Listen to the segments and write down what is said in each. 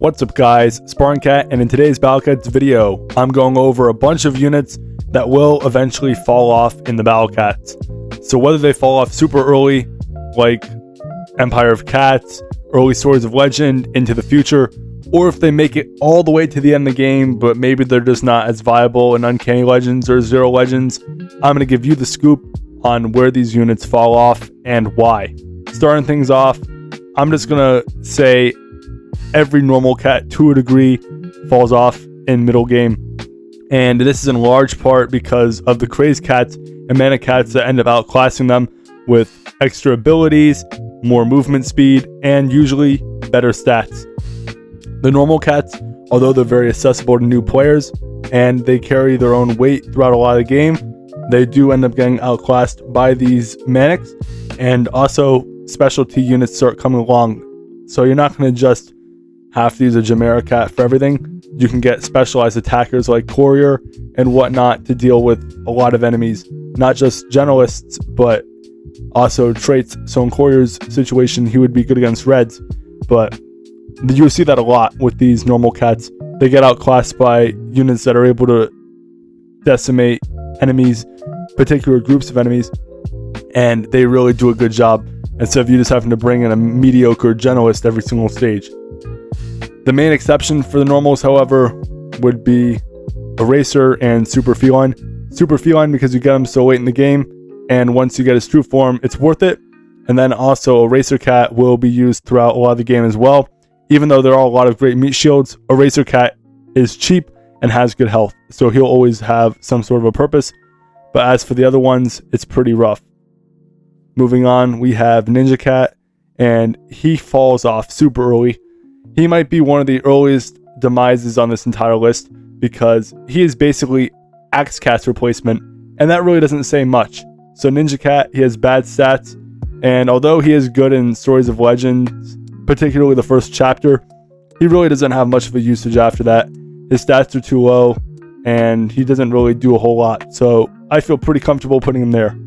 What's up guys, SpartanCat, and in today's BattleCats video, I'm going over a bunch of units that will eventually fall off in the BattleCats. So whether they fall off super early, like Empire of Cats, early Stories of Legend, into the future, or if they make it all the way to the end of the game, but maybe they're just not as viable in Uncanny Legends or Zero Legends, I'm going to give you the scoop on where these units fall off and why. Starting things off, I'm just going to say every normal cat to a degree falls off in middle game, and this is in large part because of the crazed cats and mana cats that end up outclassing them with extra abilities, more movement speed, and usually better stats. The normal cats, although they're very accessible to new players and they carry their own weight throughout a lot of the game, they do end up getting outclassed by these manics, and also specialty units start coming along. So you're not going to just have to use a generic cat for everything. You can get specialized attackers like Courier and whatnot to deal with a lot of enemies, not just generalists, but also traits. So in Courier's situation, he would be good against reds, but you see that a lot with these normal cats. They get outclassed by units that are able to decimate enemies, particular groups of enemies, and they really do a good job instead of you just having to bring in a mediocre generalist every single stage. The main exception for the normals, however, would be Eraser and Super Feline. Super Feline because you get him so late in the game, and once you get his true form, it's worth it. And then also Eraser Cat will be used throughout a lot of the game as well. Even though there are a lot of great meat shields, Eraser Cat is cheap and has good health, so he'll always have some sort of a purpose. But as for the other ones, it's pretty rough. Moving on, we have Ninja Cat, and he falls off super early. He might be one of the earliest demises on this entire list because he is basically Axe Cat's replacement, and that really doesn't say much. So Ninja Cat, he has bad stats, and although he is good in Stories of Legends, particularly the first chapter, he really doesn't have much of a usage after that. His stats are too low, and he doesn't really do a whole lot, so I feel pretty comfortable putting him there.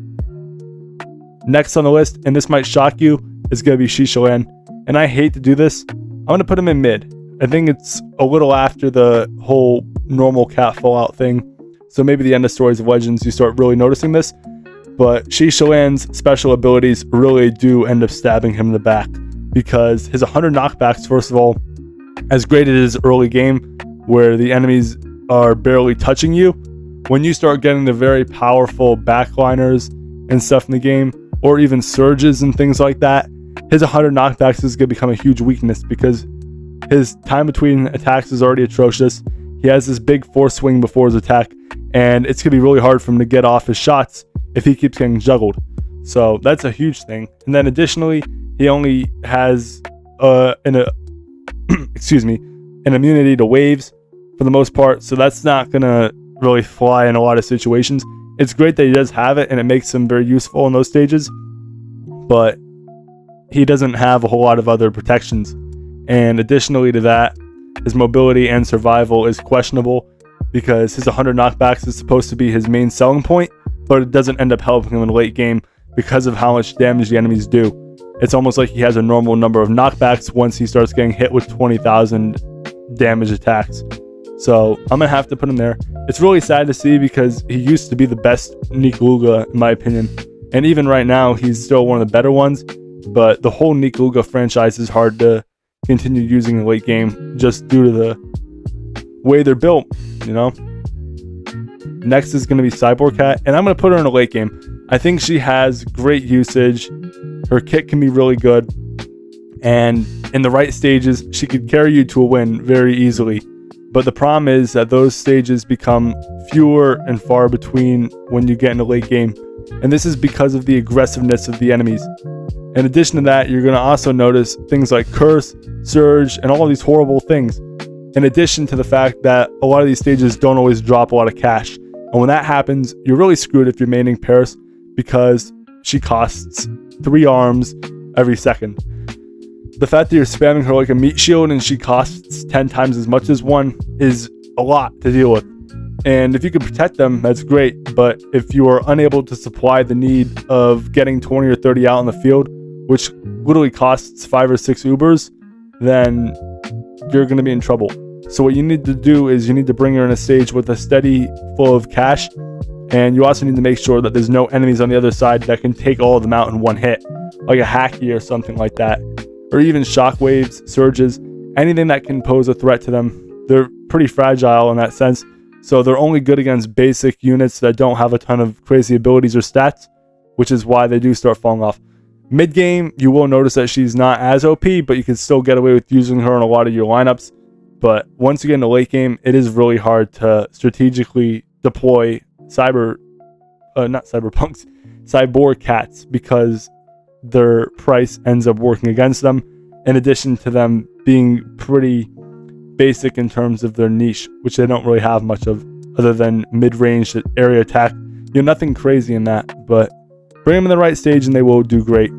Next on the list, and this might shock you, is going to be Shisha, and I hate to do this, I'm going to put him in mid. I think it's a little after the whole normal cat fallout thing, so maybe the end of Stories of Legends you start really noticing this, but Shisha's special abilities really do end up stabbing him in the back, because his 100 knockbacks, first of all, as great as his early game, where the enemies are barely touching you, when you start getting the very powerful backliners and stuff in the game, or even surges and things like that, his 100 knockbacks is going to become a huge weakness because his time between attacks is already atrocious. He has this big force swing before his attack, and it's going to be really hard for him to get off his shots if he keeps getting juggled. So that's a huge thing. And then additionally, he only has an immunity to waves for the most part, so that's not going to really fly in a lot of situations. It's great that he does have it, and it makes him very useful in those stages, but he doesn't have a whole lot of other protections. And additionally to that, his mobility and survival is questionable because his 100 knockbacks is supposed to be his main selling point, but it doesn't end up helping him in the late game because of how much damage the enemies do. It's almost like he has a normal number of knockbacks once he starts getting hit with 20,000 damage attacks. So I'm going to have to put him there. It's really sad to see because he used to be the best Nikaluga in my opinion. And even right now, he's still one of the better ones. But the whole Nikaluga franchise is hard to continue using in the late game just due to the way they're built, you know? Next is going to be Cyborg Cat, and I'm going to put her in the late game. I think she has great usage. Her kit can be really good, and in the right stages, she could carry you to a win very easily. But the problem is that those stages become fewer and far between when you get in the late game, and this is because of the aggressiveness of the enemies. In addition to that, you're going to also notice things like Curse, Surge, and all of these horrible things. In addition to the fact that a lot of these stages don't always drop a lot of cash. And when that happens, you're really screwed if you're maining Paris because she costs 3 arms every second. The fact that you're spamming her like a meat shield and she costs 10 times as much as one is a lot to deal with. And if you can protect them, that's great. But if you are unable to supply the need of getting 20 or 30 out in the field, which literally costs 5 or 6 Ubers, then you're going to be in trouble. So what you need to do is you need to bring her in a stage with a steady flow of cash, and you also need to make sure that there's no enemies on the other side that can take all of them out in one hit, like a Hacky or something like that, or even shockwaves, surges, anything that can pose a threat to them. They're pretty fragile in that sense, so they're only good against basic units that don't have a ton of crazy abilities or stats, which is why they do start falling off. Mid-game, you will notice that she's not as OP, but you can still get away with using her in a lot of your lineups. But once you get into late game, it is really hard to strategically deploy Cyborg cats, because their price ends up working against them, in addition to them being pretty basic in terms of their niche, which they don't really have much of other than mid-range area attack. You're nothing crazy in that, but bring them in the right stage and they will do great.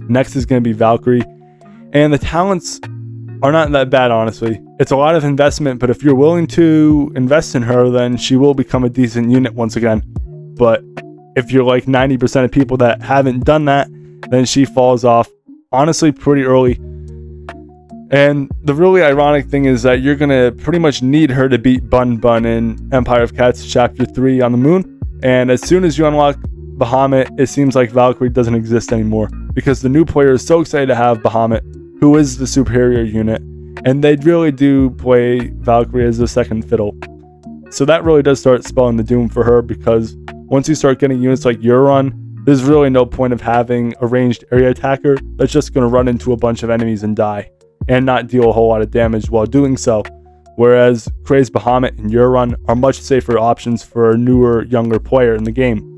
Next is going to be Valkyrie, and the talents are not that bad, honestly. It's a lot of investment, but if you're willing to invest in her, then she will become a decent unit once again. But if you're like 90% of people that haven't done that, then she falls off, honestly, pretty early. And the really ironic thing is that you're going to pretty much need her to beat Bun Bun in Empire of Cats Chapter 3 on the moon. And as soon as you unlock Bahamut, it seems like Valkyrie doesn't exist anymore, because the new player is so excited to have Bahamut, who is the superior unit, and they really do play Valkyrie as a second fiddle. So that really does start spelling the doom for her, because once you start getting units like Euron, there's really no point of having a ranged area attacker that's just going to run into a bunch of enemies and die, and not deal a whole lot of damage while doing so. Whereas Crazed Bahamut and Euron are much safer options for a newer, younger player in the game.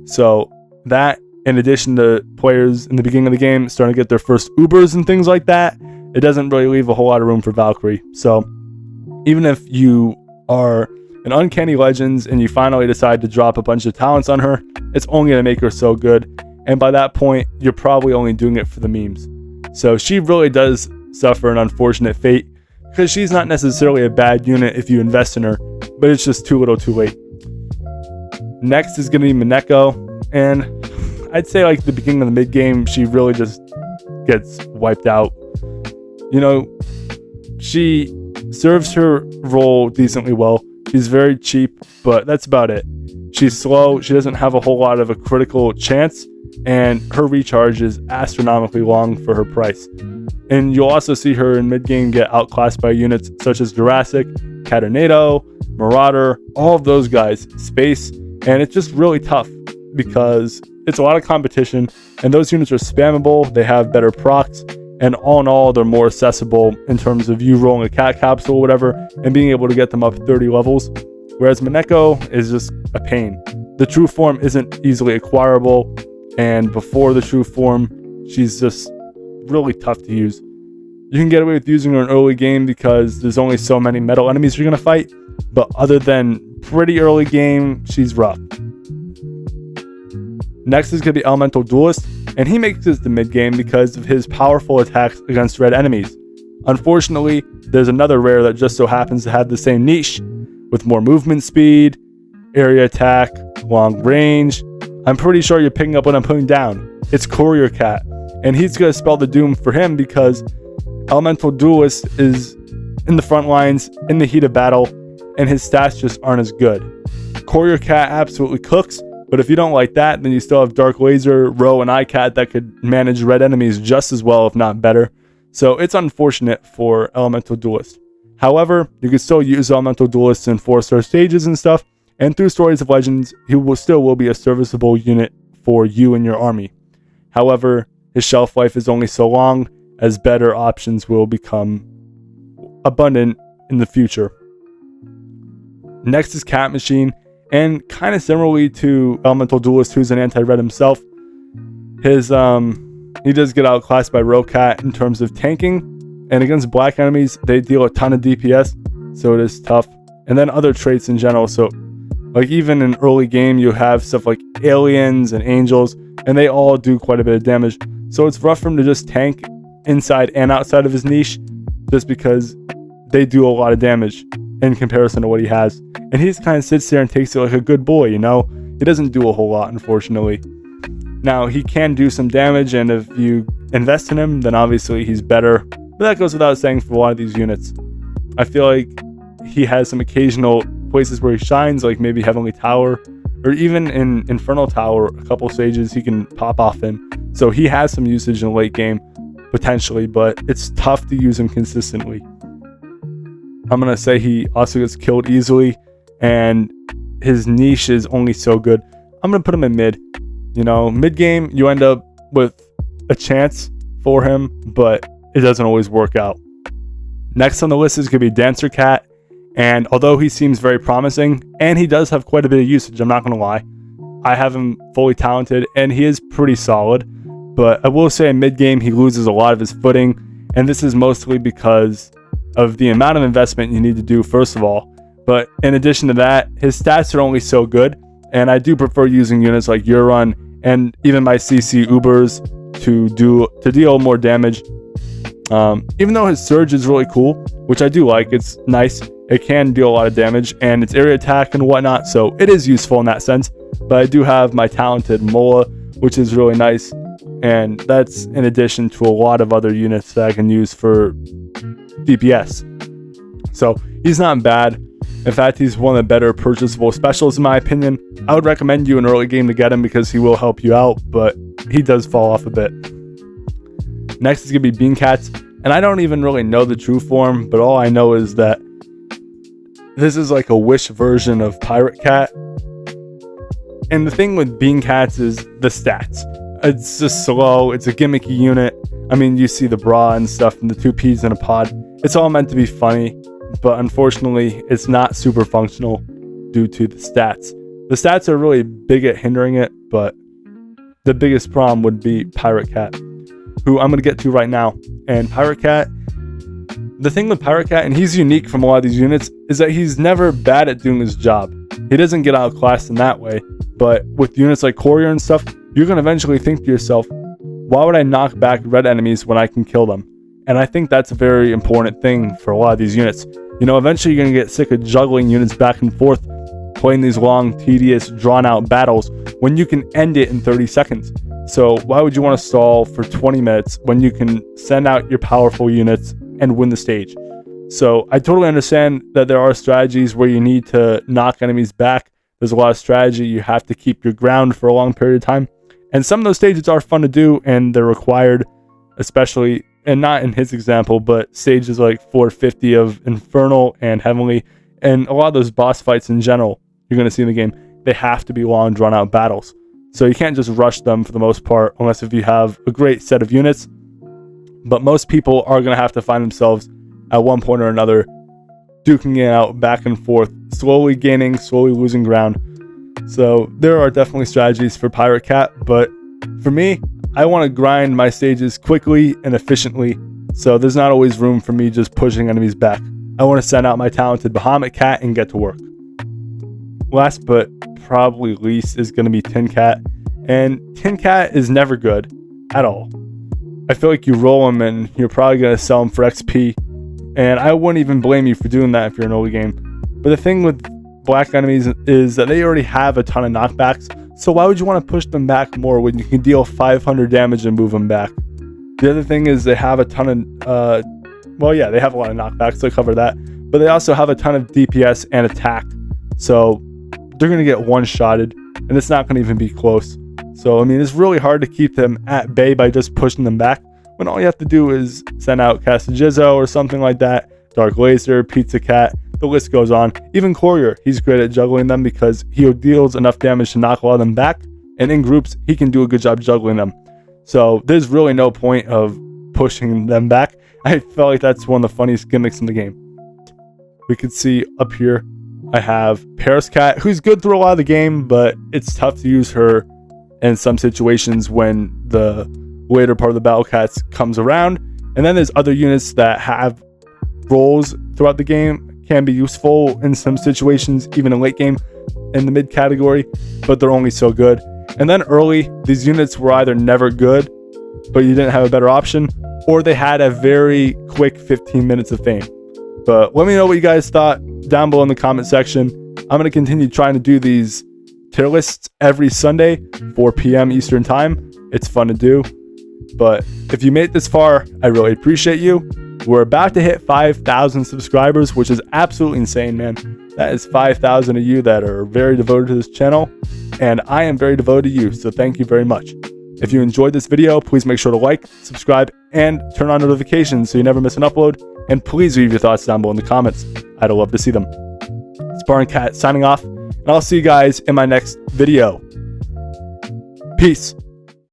So that, in addition to players in the beginning of the game starting to get their first Ubers and things like that, it doesn't really leave a whole lot of room for Valkyrie. So even if you are an Uncanny Legends and you finally decide to drop a bunch of talents on her, it's only going to make her so good. And by that point, you're probably only doing it for the memes. So she really does suffer an unfortunate fate, because she's not necessarily a bad unit if you invest in her, but it's just too little too late. Next is going to be Mineko, and I'd say like the beginning of the mid game, she really just gets wiped out. You know, she serves her role decently well. She's very cheap, but that's about it. She's slow, she doesn't have a whole lot of a critical chance, and her recharge is astronomically long for her price. And you'll also see her in mid-game get outclassed by units such as Jurassic, Catornado, Marauder, all of those guys, Space, and it's just really tough because it's a lot of competition, and those units are spammable, they have better procs, and all in all, they're more accessible in terms of you rolling a cat capsule or whatever, and being able to get them up 30 levels, whereas Mineko is just a pain. The true form isn't easily acquirable, and before the true form, she's just really tough to use. You can get away with using her in early game because there's only so many metal enemies you're going to fight, but other than pretty early game, she's rough. Next is going to be Elemental Duelist, and he makes it to mid game because of his powerful attacks against red enemies. Unfortunately, there's another rare that just so happens to have the same niche, with more movement speed, area attack, long range. I'm pretty sure you're picking up what I'm putting down. It's Courier Cat, and he's going to spell the doom for him because Elemental Duelist is in the front lines, in the heat of battle, and his stats just aren't as good. Courier Cat absolutely cooks, but if you don't like that, then you still have Dark Laser, Row, and iCat that could manage red enemies just as well, if not better. So it's unfortunate for Elemental Duelist. However, you can still use Elemental Duelist in 4-star stages and stuff, and through Stories of Legends, he will be a serviceable unit for you and your army. However, his shelf life is only so long, as better options will become abundant in the future. Next is Cat Machine, and kind of similarly to Elemental Duelist, who's an anti-red himself, he does get outclassed by Rocat in terms of tanking, and against black enemies, they deal a ton of DPS, so it is tough. And then other traits in general, so like even in early game, you have stuff like aliens and angels, and they all do quite a bit of damage. So it's rough for him to just tank inside and outside of his niche, just because they do a lot of damage in comparison to what he has. And he just kind of sits there and takes it like a good boy, you know? He doesn't do a whole lot, unfortunately. Now, he can do some damage, and if you invest in him, then obviously he's better. But that goes without saying for a lot of these units. I feel like he has some occasional places where he shines, like maybe Heavenly Tower, or even in Infernal Tower, a couple stages he can pop off in. So he has some usage in the late game, potentially, but it's tough to use him consistently. I'm going to say he also gets killed easily, and his niche is only so good. I'm going to put him in mid. You know, mid-game, you end up with a chance for him, but it doesn't always work out. Next on the list is going to be Dancer Cat, and although he seems very promising, and he does have quite a bit of usage, I'm not going to lie, I have him fully talented, and he is pretty solid, but I will say in mid-game, he loses a lot of his footing, and this is mostly because of the amount of investment you need to do, first of all. But in addition to that, his stats are only so good, and I do prefer using units like Euron and even my CC Ubers to deal more damage. Even though his Surge is really cool, which I do like, it's nice, it can deal a lot of damage, and it's area attack and whatnot, so it is useful in that sense. But I do have my talented Mola, which is really nice, and that's in addition to a lot of other units that I can use for DPS. So he's not bad. In fact, he's one of the better purchasable specials in my opinion. I would recommend you in early game to get him because he will help you out, but he does fall off a bit. Next is going to be Bean Cats, and I don't even really know the true form, but all I know is that this is like a wish version of Pirate Cat. And the thing with Bean Cats is the stats. It's just slow, it's a gimmicky unit. I mean, you see the bra and stuff and the 2 Ps in a pod. It's all meant to be funny, but unfortunately, it's not super functional due to the stats. The stats are really big at hindering it, but the biggest problem would be Pirate Cat, who I'm going to get to right now. And Pirate Cat, the thing with Pirate Cat, and he's unique from a lot of these units, is that he's never bad at doing his job. He doesn't get outclassed in that way, but with units like Courier and stuff, you're going to eventually think to yourself, why would I knock back red enemies when I can kill them? And I think that's a very important thing for a lot of these units. You know, eventually you're going to get sick of juggling units back and forth, playing these long, tedious, drawn-out battles when you can end it in 30 seconds. So why would you want to stall for 20 minutes when you can send out your powerful units and win the stage? So I totally understand that there are strategies where you need to knock enemies back. There's a lot of strategy. You have to keep your ground for a long period of time. And some of those stages are fun to do, and they're required, especially, and not in his example, but stages like 450 of Infernal and Heavenly, and a lot of those boss fights in general you're going to see in the game, they have to be long, drawn-out battles. So you can't just rush them for the most part, unless if you have a great set of units. But most people are going to have to find themselves at one point or another duking it out back and forth, slowly gaining, slowly losing ground. So there are definitely strategies for Pirate Cat, but for me, I want to grind my stages quickly and efficiently, so there's not always room for me just pushing enemies back. I want to send out my talented Bahamut Cat and get to work. Last but probably least is going to be Tin Cat, and Tin Cat is never good at all. I feel like you roll him and you're probably going to sell him for XP, and I wouldn't even blame you for doing that if you're in early game. But the thing with black enemies is that they already have a ton of knockbacks, so why would you want to push them back more when you can deal 500 damage and move them back? The other thing is they have a ton of, they have a lot of knockbacks, so I cover that, but they also have a ton of DPS and attack, so they're going to get one-shotted, and it's not going to even be close. So, I mean, it's really hard to keep them at bay by just pushing them back, when all you have to do is send out Castigizzo or something like that, Dark Laser, Pizza Cat, the list goes on. Even Courier, he's great at juggling them because he deals enough damage to knock a lot of them back, and in groups, he can do a good job juggling them. So there's really no point of pushing them back. I felt like that's one of the funniest gimmicks in the game. We could see up here, I have Paris Cat, who's good through a lot of the game, but it's tough to use her in some situations when the later part of the Battle Cats comes around. And then there's other units that have roles throughout the game, can be useful in some situations, even in late game in the mid category, but they're only so good. And then early, these units were either never good, but you didn't have a better option, or they had a very quick 15 minutes of fame. But let me know what you guys thought down below in the comment section. I'm going to continue trying to do these tier lists every Sunday, 4 p.m. Eastern time. It's fun to do. But if you made it this far, I really appreciate you. We're about to hit 5,000 subscribers, which is absolutely insane, man. That is 5,000 of you that are very devoted to this channel, and I am very devoted to you, so thank you very much. If you enjoyed this video, please make sure to like, subscribe, and turn on notifications so you never miss an upload, and please leave your thoughts down below in the comments. I'd love to see them. Sparring Cat signing off, and I'll see you guys in my next video. Peace.